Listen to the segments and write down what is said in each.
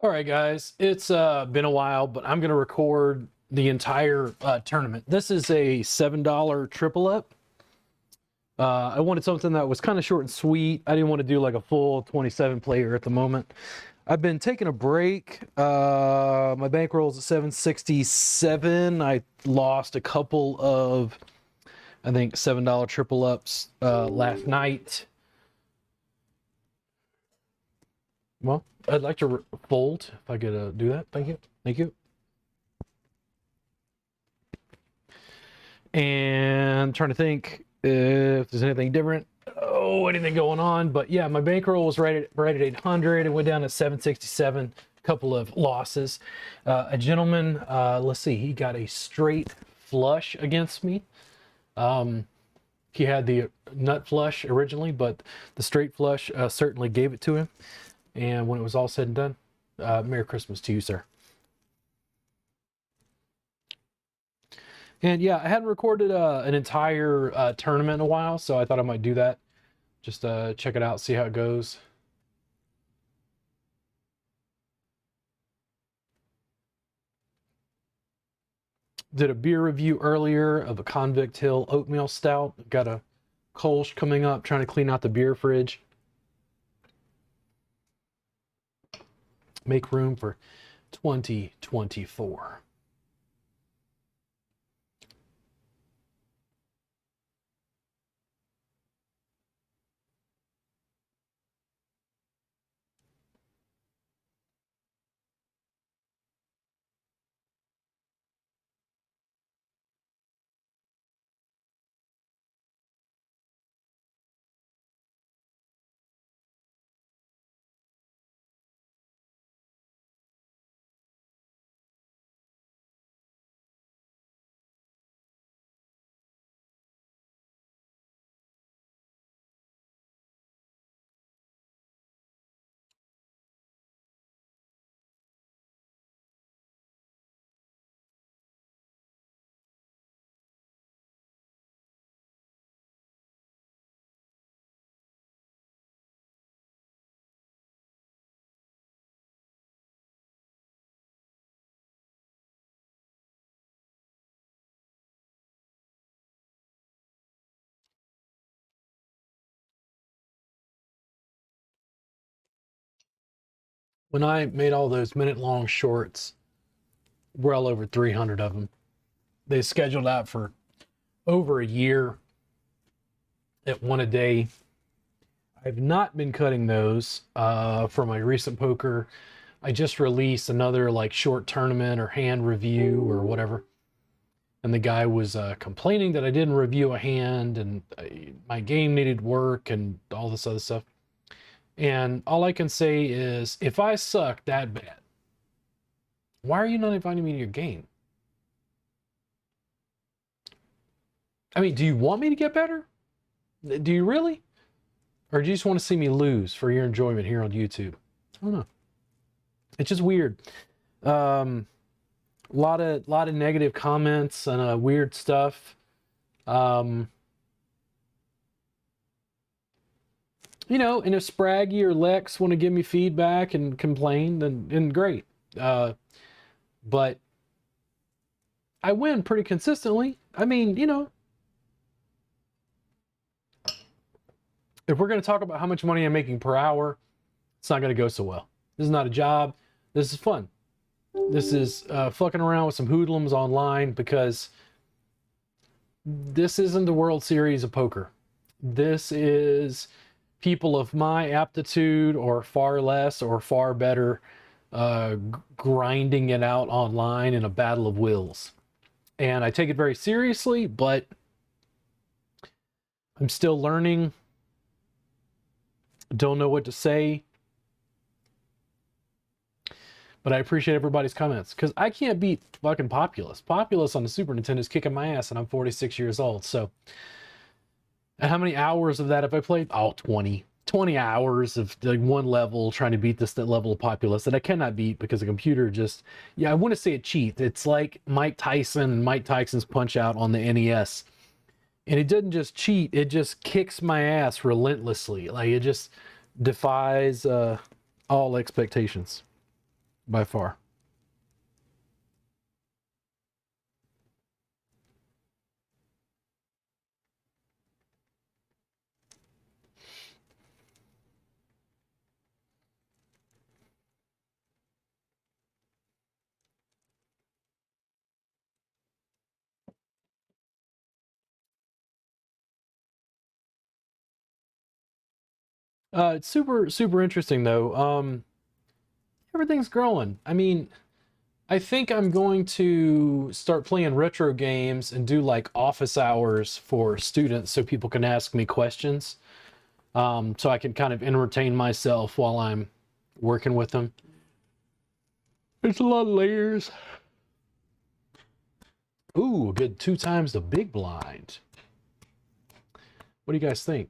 All right, guys, it's been a while, but I'm going to record the entire tournament. This is a $7 triple up. I wanted something that was kind of short and sweet. I didn't want to do like a full 27 player at the moment. I've been taking a break. My bankroll's at 767. I lost a couple of, I think, $7 triple ups last night. Well, I'd like to fold if I could do that. Thank you. Thank you. And trying to think if there's anything different. Oh, anything going on? But yeah, my bankroll was right at 800. It went down to 767. A couple of losses. A gentleman, let's see, he got a straight flush against me. He had the nut flush originally, but the straight flush certainly gave it to him. And when it was all said and done, Merry Christmas to you, sir. And yeah, I hadn't recorded an entire tournament in a while, so I thought I might do that. Just check it out, see how it goes. Did a beer review earlier of a Convict Hill Oatmeal Stout. Got a Kolsch coming up, trying to clean out the beer fridge. Make room for 2024. When I made all those minute-long shorts, well over 300 of them. They scheduled out for over a year at one a day. I've not been cutting those for my recent poker. I just released another like short tournament or hand review or whatever. And the guy was complaining that I didn't review a hand and my game needed work and all this other stuff. And all I can say is, if I suck that bad, why are you not inviting me to your game? I mean, do you want me to get better? Do you really? Or do you just want to see me lose for your enjoyment here on YouTube? I don't know. It's just weird. Lot of negative comments and weird stuff. You know, and if Spraggy or Lex want to give me feedback and complain, then great. But I win pretty consistently. I mean, you know, if we're going to talk about how much money I'm making per hour, it's not going to go so well. This is not a job. This is fun. This is fucking around with some hoodlums online because this isn't the World Series of Poker. This is people of my aptitude or far less or far better grinding it out online in a battle of wills. And I take it very seriously, but I'm still learning. Don't know what to say. But I appreciate everybody's comments because I can't beat fucking Populous. Populous on the Super Nintendo is kicking my ass and I'm 46 years old. So, and how many hours of that have I played? Oh, 20. 20 hours of like one level trying to beat that level of Populous that I cannot beat because the computer just, yeah, I want to say it cheats. It's like Mike Tyson and Mike Tyson's Punch Out on the NES. And it doesn't just cheat, it just kicks my ass relentlessly. Like it just defies all expectations. by far. It's super interesting though. Everything's growing. I mean, I think I'm going to start playing retro games and do like office hours for students so people can ask me questions. So I can kind of entertain myself while I'm working with them. It's a lot of layers. Ooh, good 2 times the big blind. What do you guys think?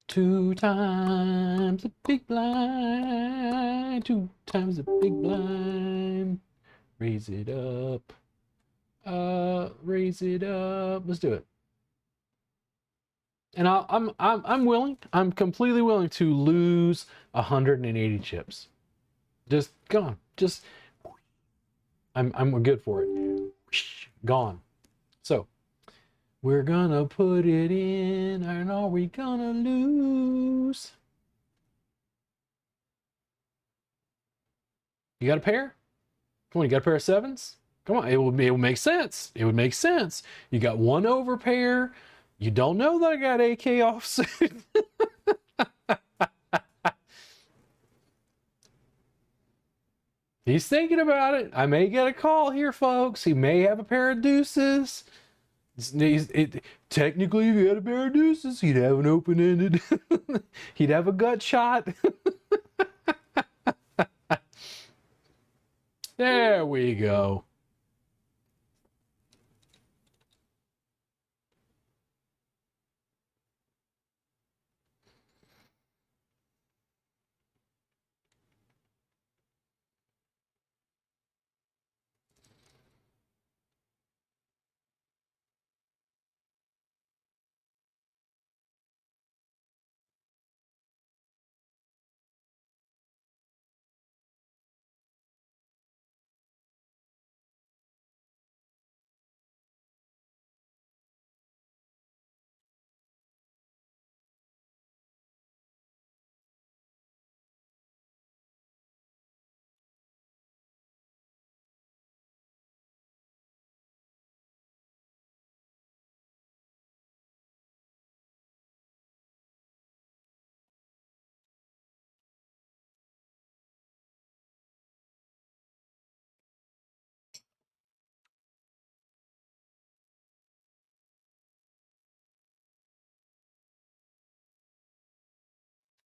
2 times the big blind. 2 times the big blind. Raise it up. Raise it up. Let's do it. And I'm willing. I'm completely willing to lose 180 chips. Just gone. Just I'm good for it. Gone. So we're gonna put it in, and are we gonna lose? You got a pair? Come on, you got a pair of sevens? Come on, it would make sense. It would make sense. You got one over pair. You don't know that I got AK offsuit. He's thinking about it. I may get a call here, folks. He may have a pair of deuces. Technically, if he had a pair of deuces, he'd have an open-ended. He'd have a gut shot. There we go.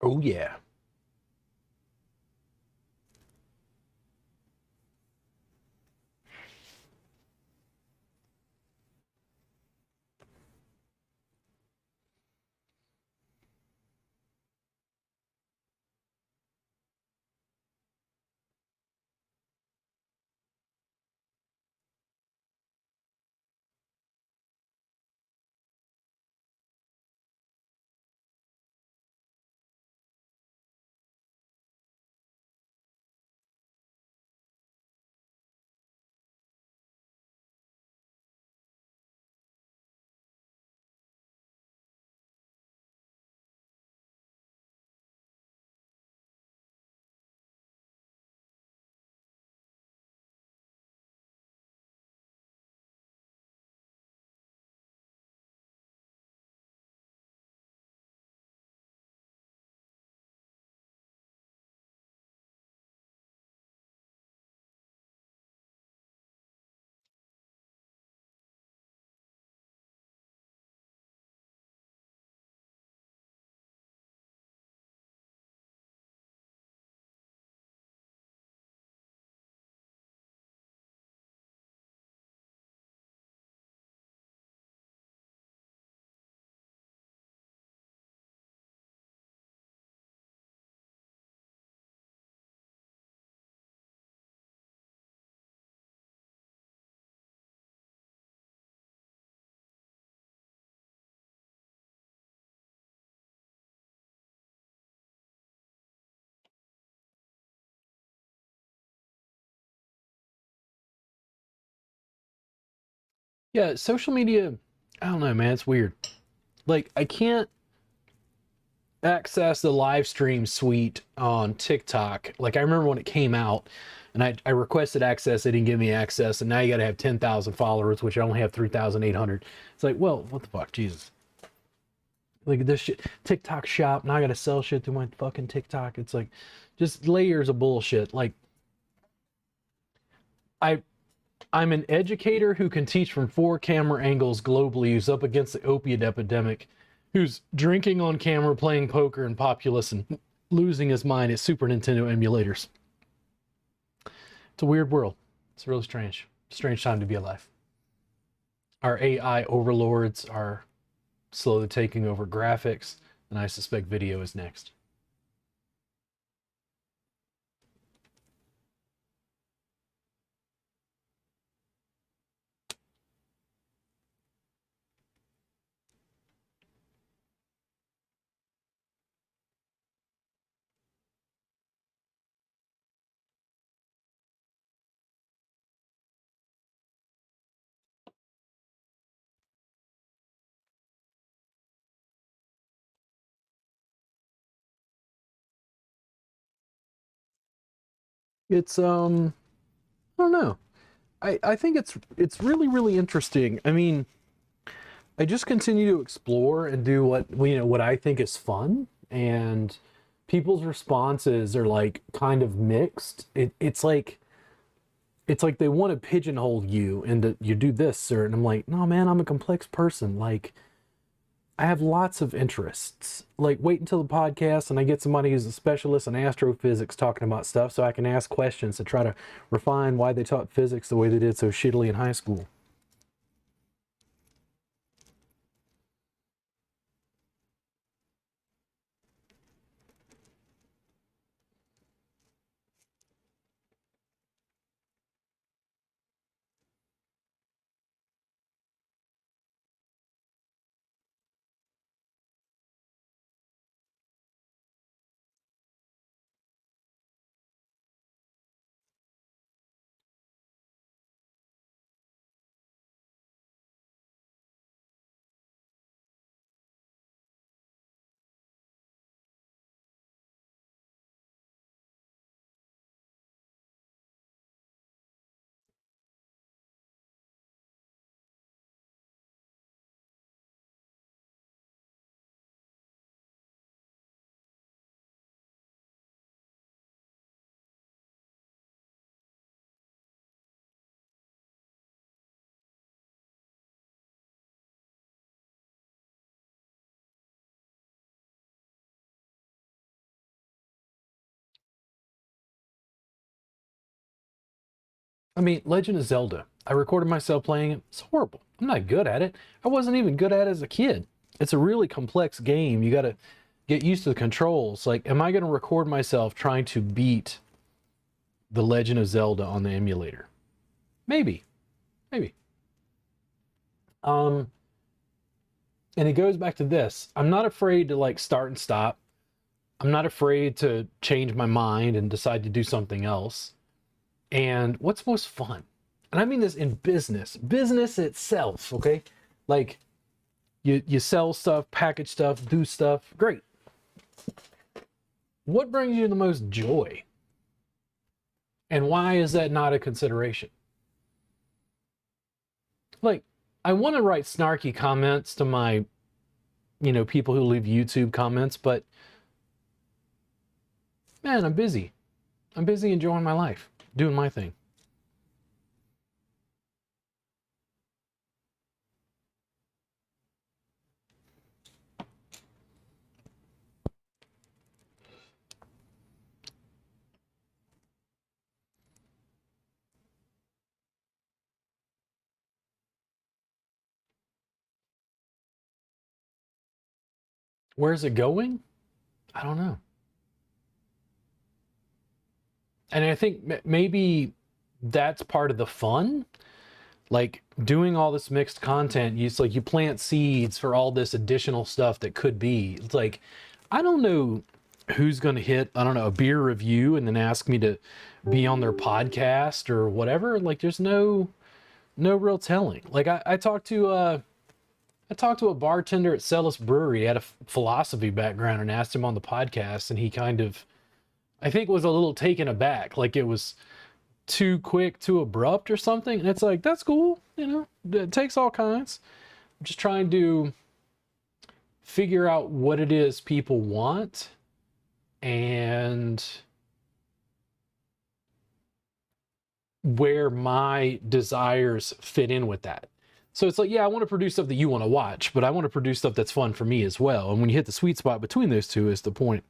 Oh, yeah. Yeah, social media, I don't know, man, it's weird. Like, I can't access the live stream suite on TikTok. Like, I remember when it came out and I requested access, they didn't give me access, and now you got to have 10,000 followers, which I only have 3,800. It's like, well, what the fuck, Jesus. Like, this shit, TikTok shop, now I got to sell shit through my fucking TikTok. It's like, just layers of bullshit. Like, I I'm an educator who can teach from 4 camera angles globally, who's up against the opiate epidemic, who's drinking on camera, playing poker and populous, and losing his mind at Super Nintendo emulators. It's a weird world. It's really strange. Strange time to be alive. Our AI overlords are slowly taking over graphics, and I suspect video is next. It's I don't know. I think it's really really interesting. I mean, I just continue to explore and do what I think is fun, and people's responses are like kind of mixed. It's like they want to pigeonhole you into you do this, sir, and I'm like, no man, I'm a complex person. Like, I have lots of interests. Like, wait until the podcast and I get somebody who's a specialist in astrophysics talking about stuff so I can ask questions to try to refine why they taught physics the way they did so shittily in high school. I mean, Legend of Zelda. I recorded myself playing it. It's horrible. I'm not good at it. I wasn't even good at it as a kid. It's a really complex game. You got to get used to the controls. Like, am I going to record myself trying to beat The Legend of Zelda on the emulator? Maybe. Maybe. Um, and it goes back to this. I'm not afraid to like start and stop. I'm not afraid to change my mind and decide to do something else. And what's most fun? And I mean this in business itself, okay? Like, you sell stuff, package stuff, do stuff. Great. What brings you the most joy? And why is that not a consideration? Like, I want to write snarky comments to my, people who leave YouTube comments, but man, I'm busy. I'm busy enjoying my life, doing my thing. Where's it going? I don't know. And I think maybe that's part of the fun. Like, doing all this mixed content, it's like you plant seeds for all this additional stuff that could be. It's like, I don't know who's going to hit, I don't know, a beer review and then ask me to be on their podcast or whatever. Like, there's no no real telling. Like I talked to a bartender at Celis Brewery, had a philosophy background, and asked him on the podcast, and he kind of, I think, was a little taken aback, like it was too quick, too abrupt, or something. And it's like, that's cool, you know. It takes all kinds. I'm just trying to figure out what it is people want and where my desires fit in with that. So it's like, yeah, I want to produce stuff that you want to watch, but I want to produce stuff that's fun for me as well. And when you hit the sweet spot between those two is the point.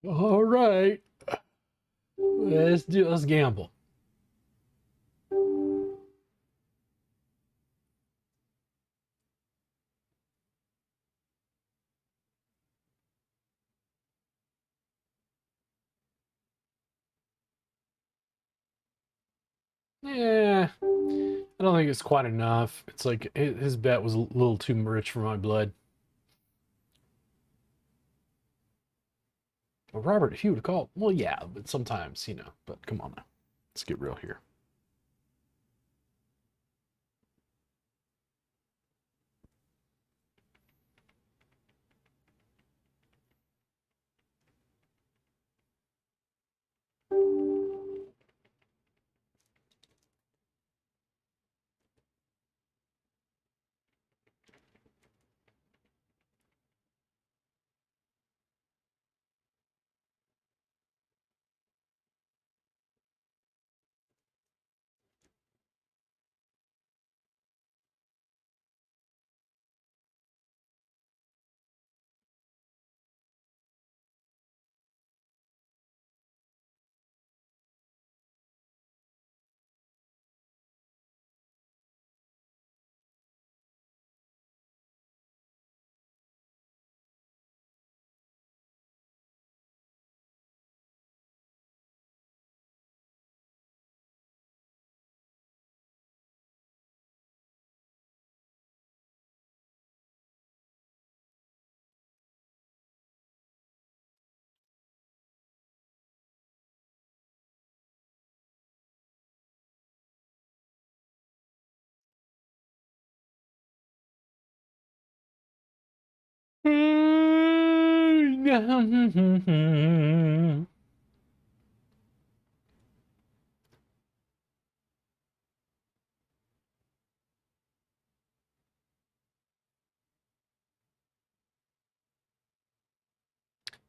All right, let's gamble. Yeah, I don't think it's quite enough. It's like his bet was a little too rich for my blood. Well, Robert, if you would call, well, yeah, but sometimes, you know. But come on now, let's get real here.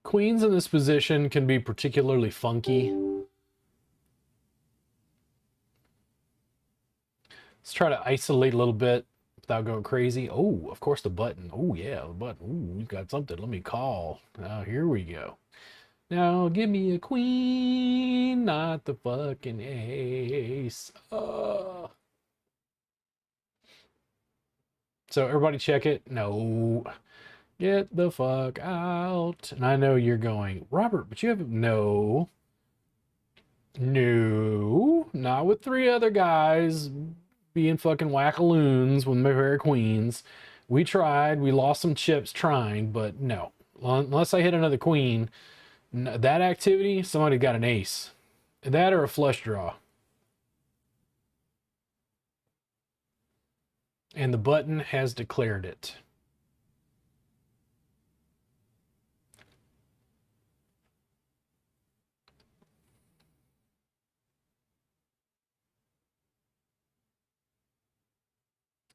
Queens in this position can be particularly funky. Let's try to isolate a little bit without going crazy. Oh, of course the button. Oh yeah, the button. Ooh, we got something. Let me call. Now here we go. Now give me a queen, not the fucking ace. So everybody check it. No. Get the fuck out. And I know you're going, Robert, but you have no. No. Not with three other guys being fucking wackaloons with my fair queens. We tried. We lost some chips trying, but no. Unless I hit another queen, that activity, somebody got an ace. That or a flush draw. And the button has declared it.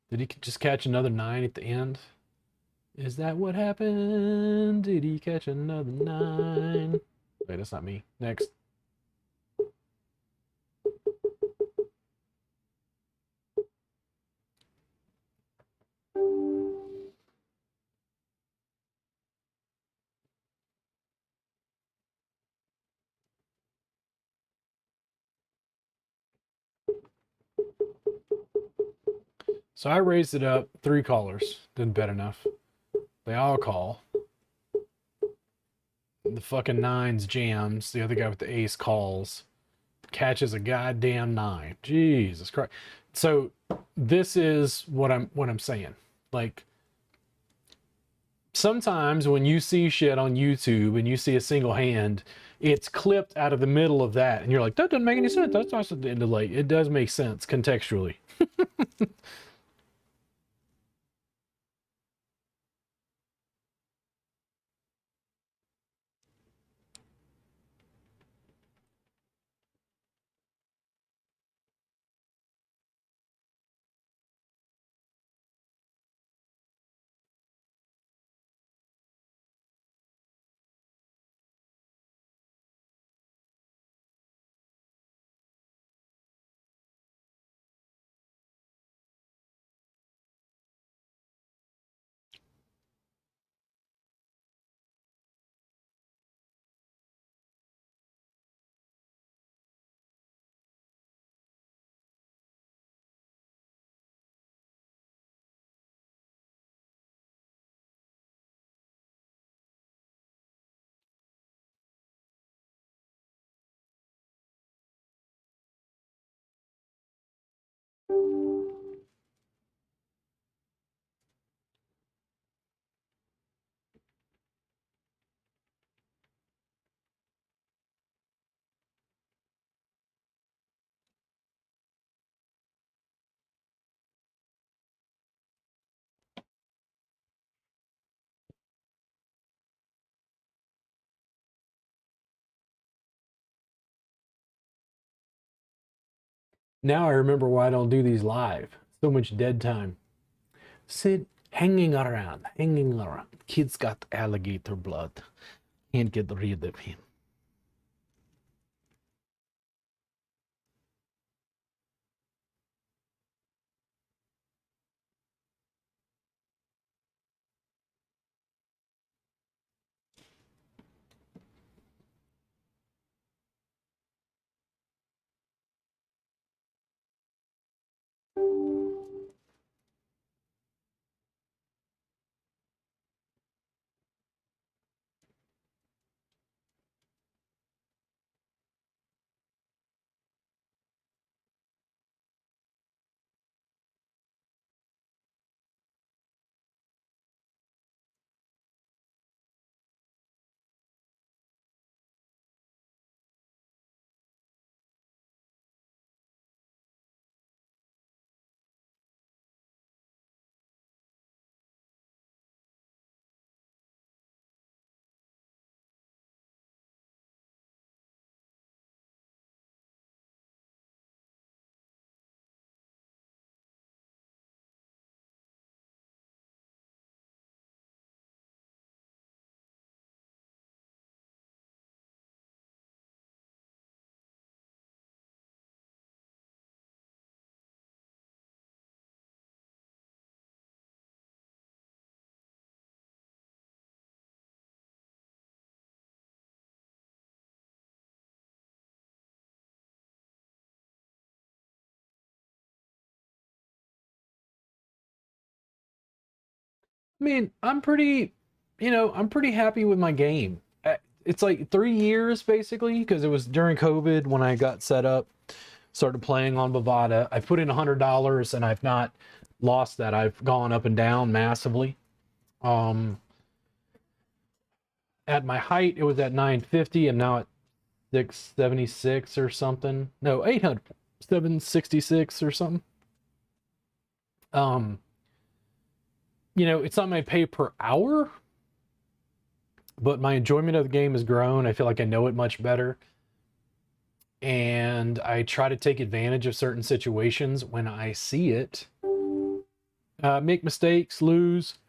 Did he just catch another 9 at the end? Is that what happened? Did he catch another 9? Wait, that's not me. Next. So I raised it up, 3 callers. Didn't bet enough. They all call. The fucking nines jams. The other guy with the ace calls. Catches a goddamn 9. Jesus Christ. So this is what I'm saying. Like, sometimes when you see shit on YouTube and you see a single hand, it's clipped out of the middle of that, and you're like, that doesn't make any sense. That's not the end of like. It does make sense contextually. Now I remember why I don't do these live. So much dead time. Sit hanging around, hanging around. Kid's got alligator blood. Can't get rid of him. I mean, I'm pretty happy with my game. It's like 3 years basically, because it was during COVID when I got set up, started playing on Bovada. I put in $100 and I've not lost that. I've gone up and down massively. Um, at my height, it was at 950, and now at 676 or something. No, 800, 766 or something. Um, it's not my pay per hour, but my enjoyment of the game has grown. I feel like I know it much better. And I try to take advantage of certain situations when I see it. Make mistakes, lose.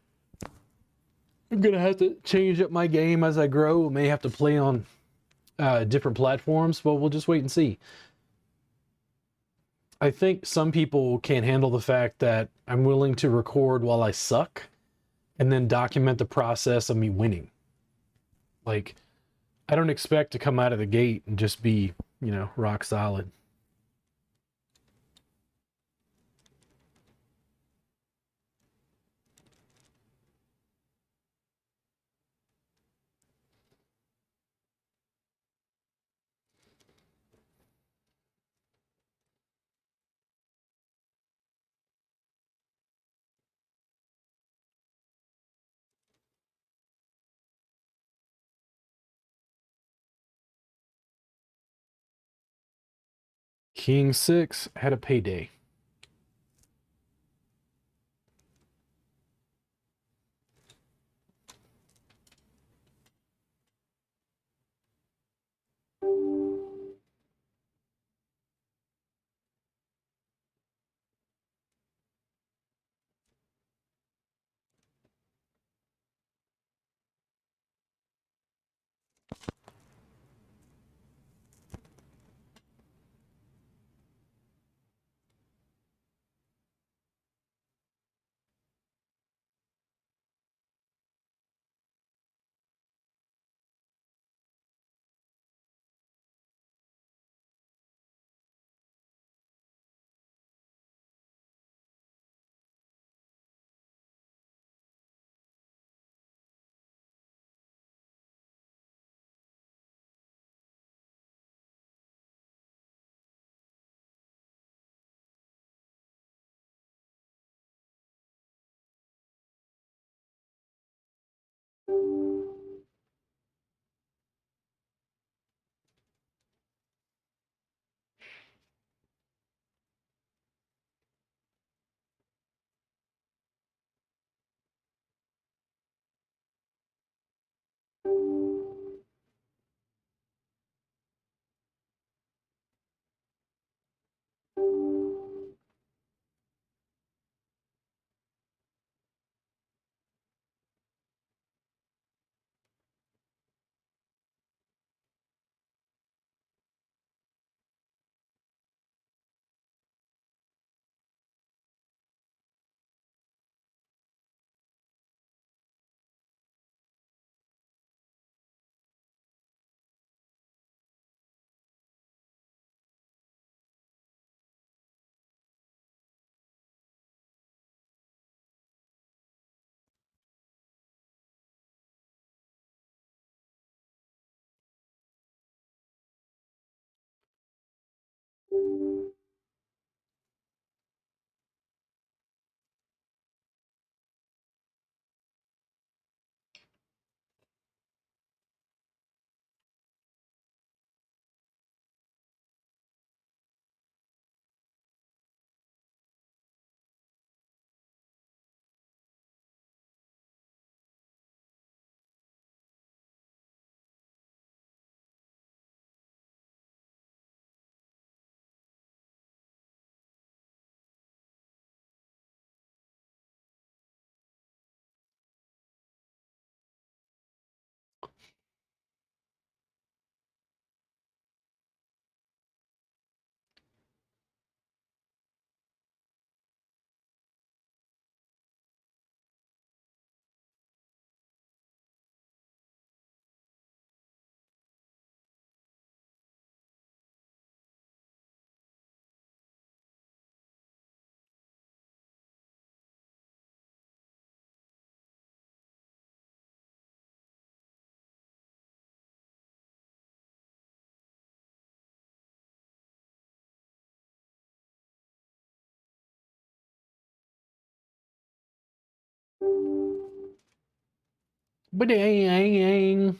I'm gonna have to change up my game as I grow. May have to play on different platforms, but we'll just wait and see. I think some people can't handle the fact that I'm willing to record while I suck and then document the process of me winning. Like, I don't expect to come out of the gate and just be, rock solid. King 6 had a payday. Ba-dang.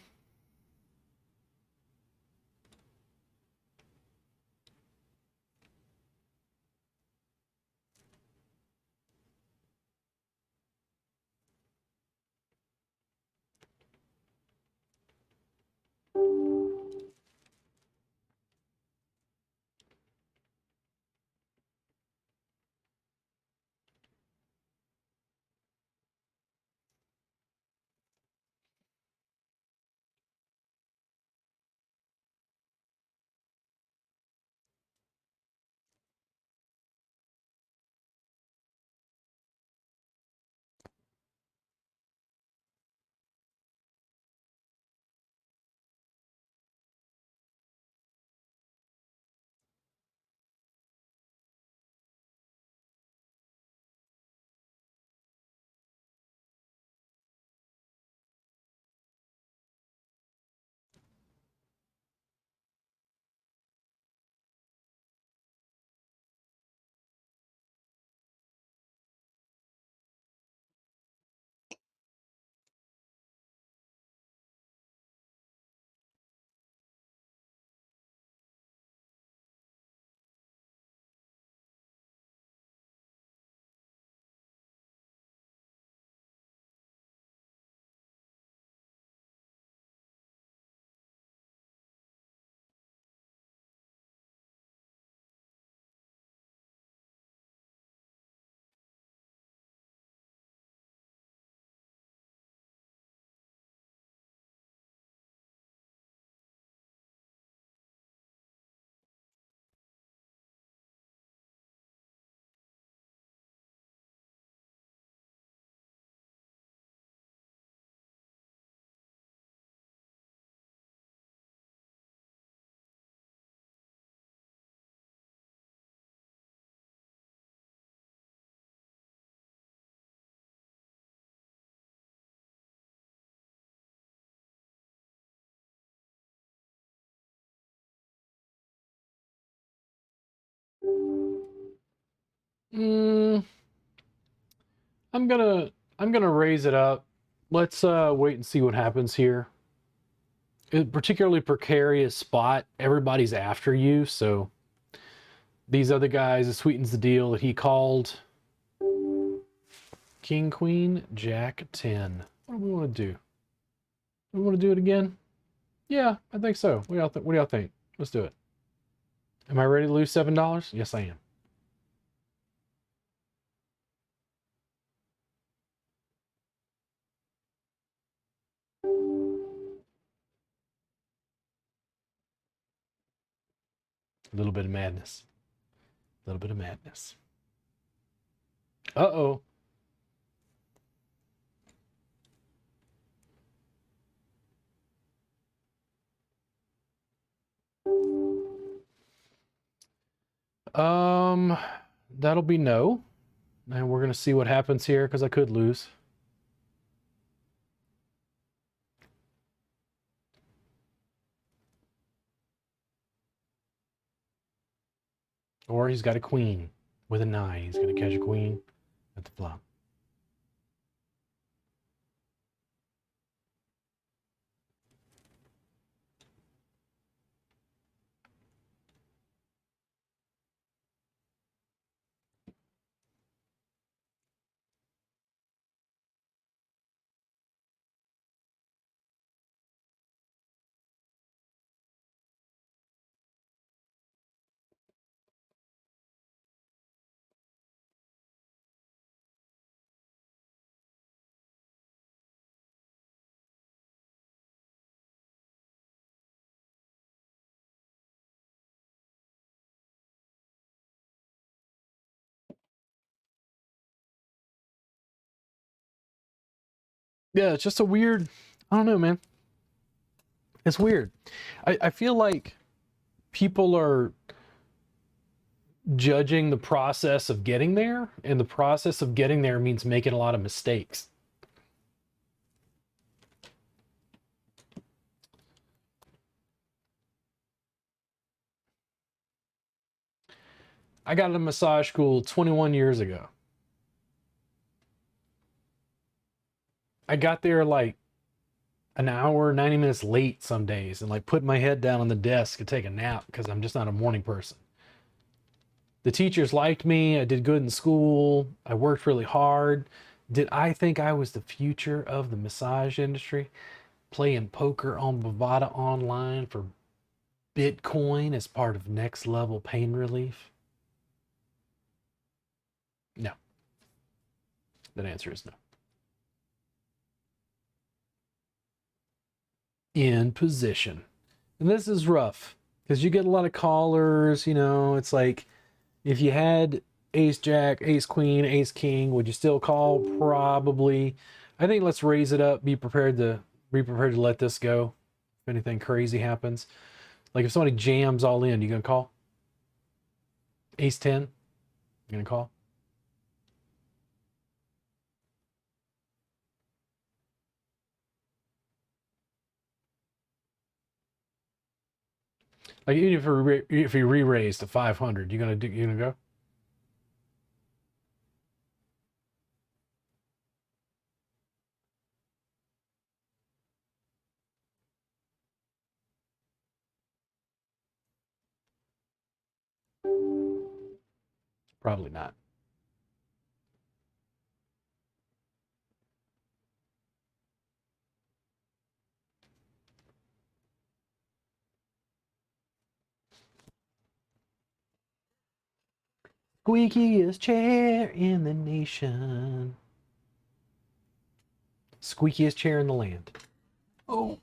Mm, I'm gonna I'm gonna raise it up. Let's wait and see what happens here. A particularly precarious spot. Everybody's after you, so these other guys, it sweetens the deal that he called. King, Queen, Jack, 10. What do we want to do? Do we want to do it again? Yeah, I think so. What do y'all think? Let's do it. Am I ready to lose $7? Yes, I am. A little bit of madness. A little bit of madness. Uh-oh. Um, that'll be no. And we're gonna see what happens here because I could lose. Or he's got a queen with a 9. He's gonna catch a queen at the flop. Yeah, it's just a weird. I don't know, man. It's weird. I feel like people are judging the process of getting there, and the process of getting there means making a lot of mistakes. I got out of massage school 21 years ago. I got there like an hour, 90 minutes late some days, and like put my head down on the desk to take a nap because I'm just not a morning person. The teachers liked me. I did good in school. I worked really hard. Did I think I was the future of the massage industry? Playing poker on Bovada online for Bitcoin as part of next level pain relief? No. That answer is no. In position. And this is rough because you get a lot of callers. It's like if you had ace jack, ace queen, ace king, would you still call? Probably. I think let's raise it up. Be prepared to let this go if anything crazy happens. Like if somebody jams all in, you gonna call? Ace 10, you gonna call? Like even if you re-raise to 500, you gonna go? Probably not. Squeakiest chair in the nation. Squeakiest chair in the land. Oh.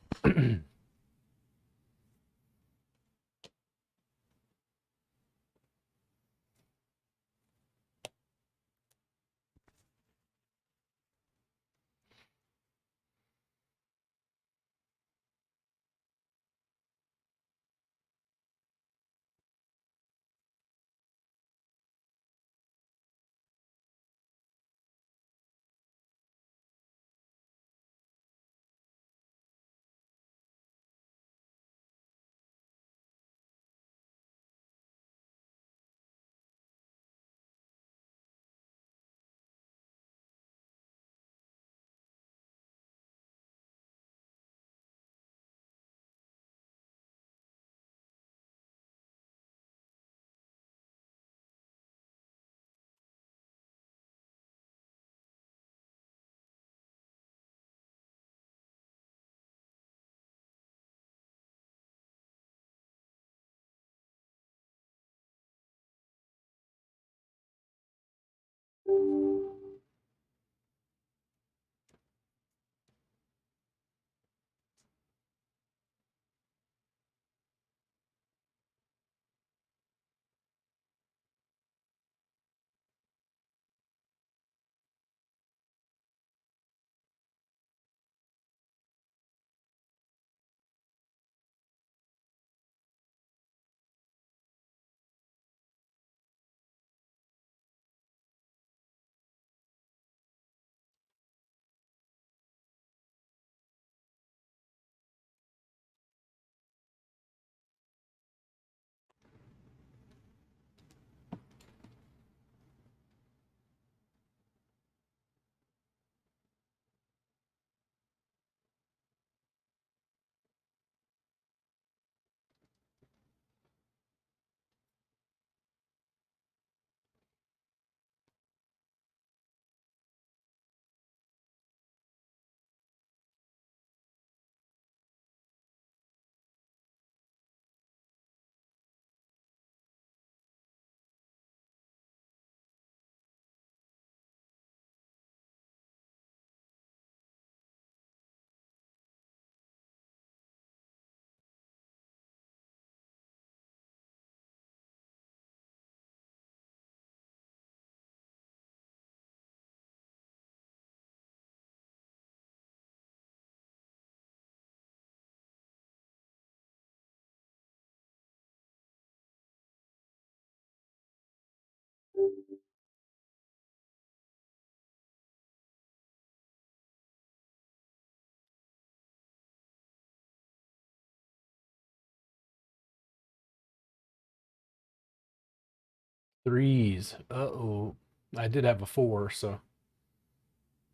Threes. Uh-oh. I did have a four, so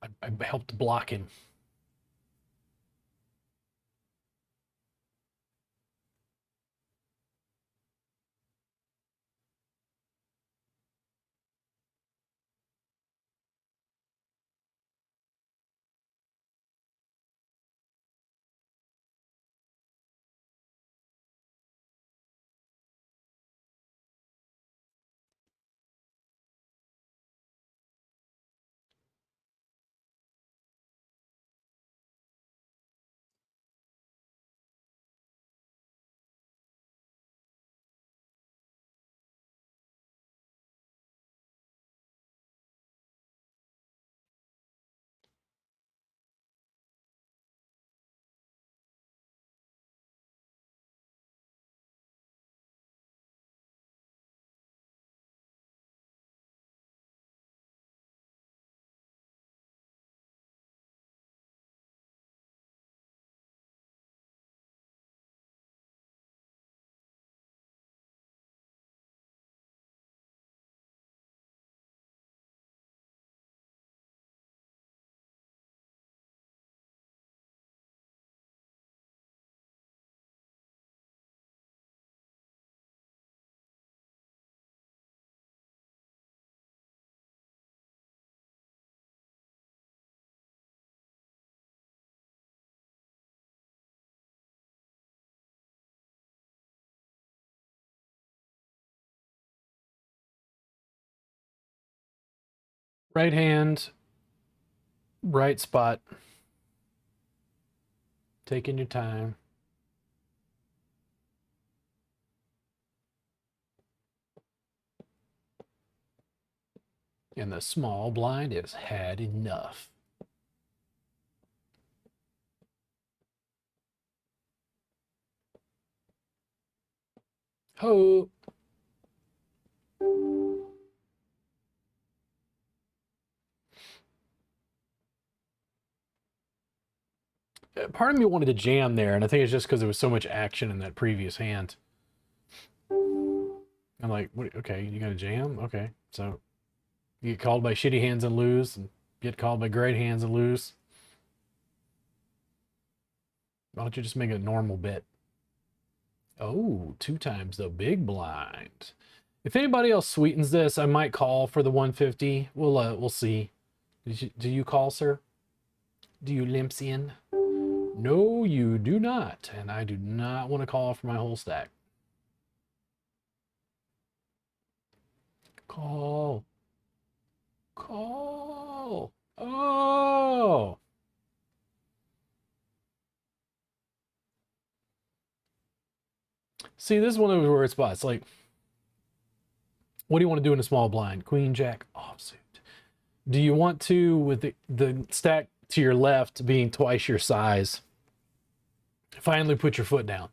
I helped block him. Right hand, right spot. Taking your time. And the small blind has had enough. Ho! Part of me wanted to jam there, and I think it's just because there was so much action in that previous hand. I'm like, what, okay, you got to jam? Okay. So you get called by shitty hands and lose, and get called by great hands and lose. Why don't you just make a normal bit? Oh, two times the big blind. If anybody else sweetens this, I might call for the 150. We'll see. Do you call, sir? Do you limps in? No, you do not. And I do not want to call for my whole stack. Call. Call. Oh. See, this is one of those weird spots. Like, what do you want to do in a small blind? Queen, jack, offsuit. Do you want to, with the stack to your left being twice your size, finally put your foot down?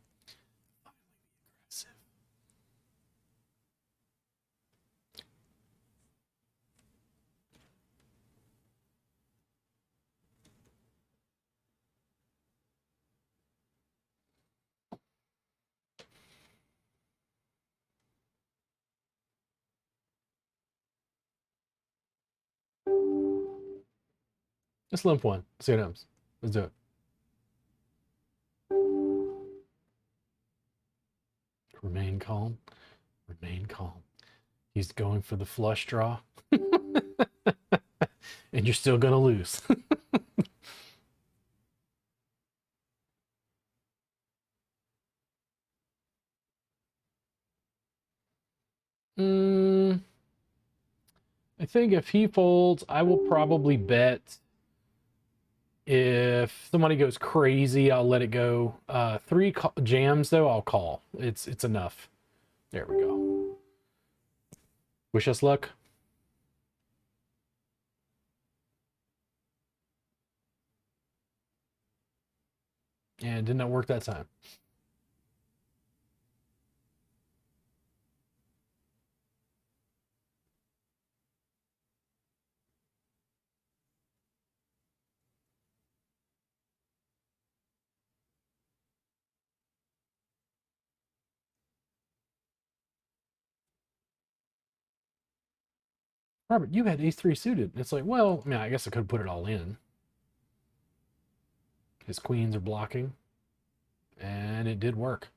Just limp one. See what happens. Let's do it. Remain calm. Remain calm. He's going for the flush draw. And you're still going to lose. mm, I think if he folds, I will probably bet. If somebody goes crazy, I'll let it go. Three jams, though, I'll call. It's enough. There we go. Wish us luck. And did not work that time. Robert, you had ace-3 suited. It's like, well, I mean, I guess I could have put it all in. His queens are blocking. And it did work.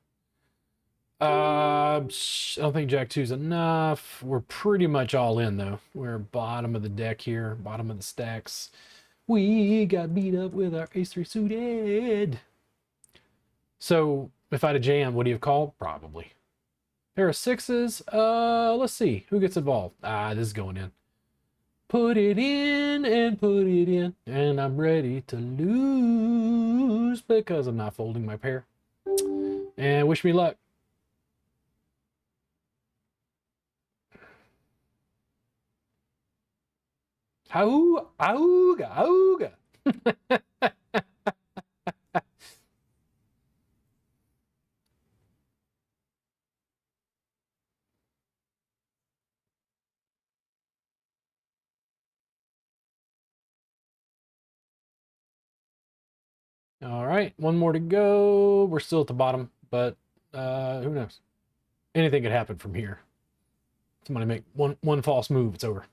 I don't think Jack 2's enough. We're pretty much all in, though. We're bottom of the deck here, bottom of the stacks. We got beat up with our ace-3 suited. So, if I'd have jammed, would he have called? Probably. Pair of sixes. Let's see. Who gets involved? This is going in. Put it in and put it in. And I'm ready to lose because I'm not folding my pair. And wish me luck. Auga, auga, auga. All right, one more to go. We're still at the bottom, but who knows? Anything could happen from here. Somebody make one false move, it's over.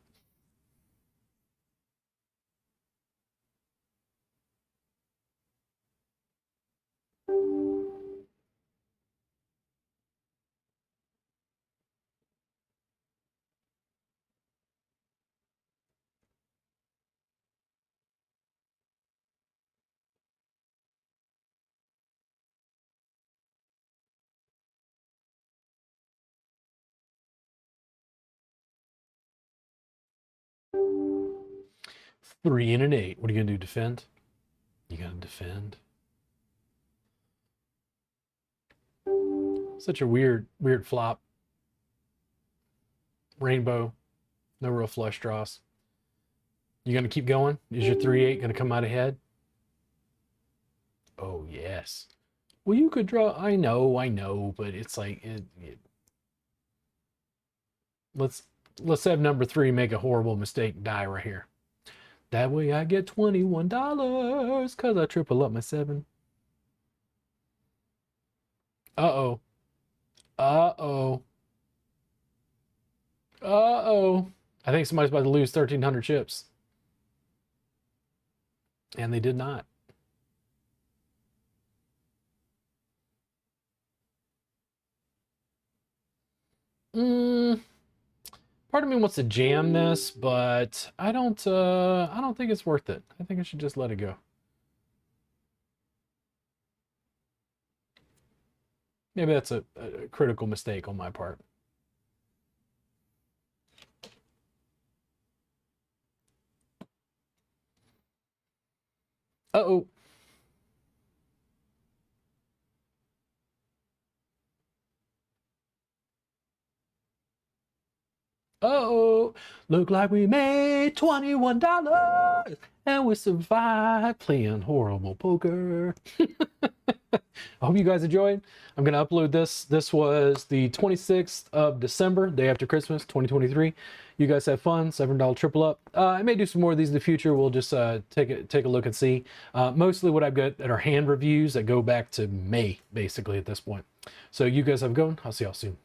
Three and an eight. What are you gonna do? Defend? You gotta defend. Such a weird flop. Rainbow. No real flush draws. You gonna keep going? Is your 3-8 gonna come out ahead? Oh yes. Well, you could draw. I know, but it's like let's have number 3 make a horrible mistake, die right here. That way I get $21 because I triple up my 7. Uh-oh. Uh-oh. Uh-oh. I think somebody's about to lose 1,300 chips. And they did not. Part of me wants to jam this, but I don't think it's worth it. I think I should just let it go. Maybe that's a critical mistake on my part. Uh-oh. Uh-oh. Look like we made $21 and we survived playing horrible poker. I hope you guys enjoyed. I'm going to upload this. This was the 26th of December, day after Christmas, 2023. You guys have fun. $7 triple up. I may do some more of these in the future. We'll just take a look and see. Mostly what I've got are hand reviews that go back to May, basically, at this point. So you guys have a good one. I'll see y'all soon.